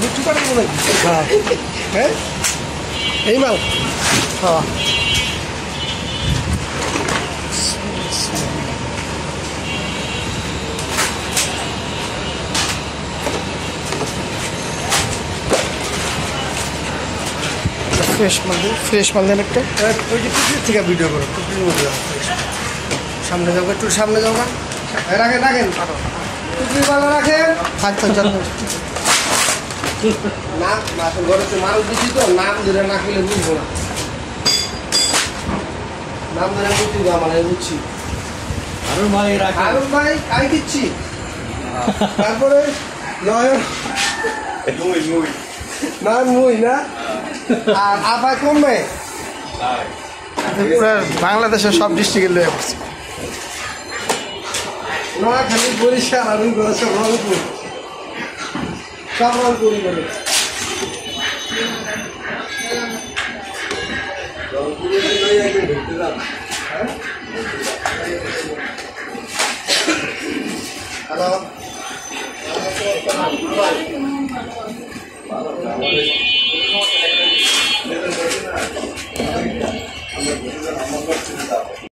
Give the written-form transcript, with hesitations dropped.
মিষ্টি পানি মনে হ্যাঁ হ্যাঁ এই মাল হ্যাঁ ফ্রেশ মাল দেন একটা ওই যে টুকরির থেকে ভিডিও করো টুকরির মধ্যে সামনে যাবো একটু সামনে যাবো রাখেন রাখেন টুকরি মাল রাখেন থাক থাক জানো না ঘরে তো মানুষ দিচ্ছি তো নাম ধরে না খেলে বুঝবো না নাম ধরে বুঝছি তো আমার বুঝছি আরুন ভাই আই দিচ্ছি তারপরে নয়ন না মুই না আর আবার কমবে বাংলাদেশের সব ডিস্ট্রিক্টের লয়ে পড়ছে নোয়াখালী বরিশাল আর সব রংপুর সব রংপুরি বলে হ্যালো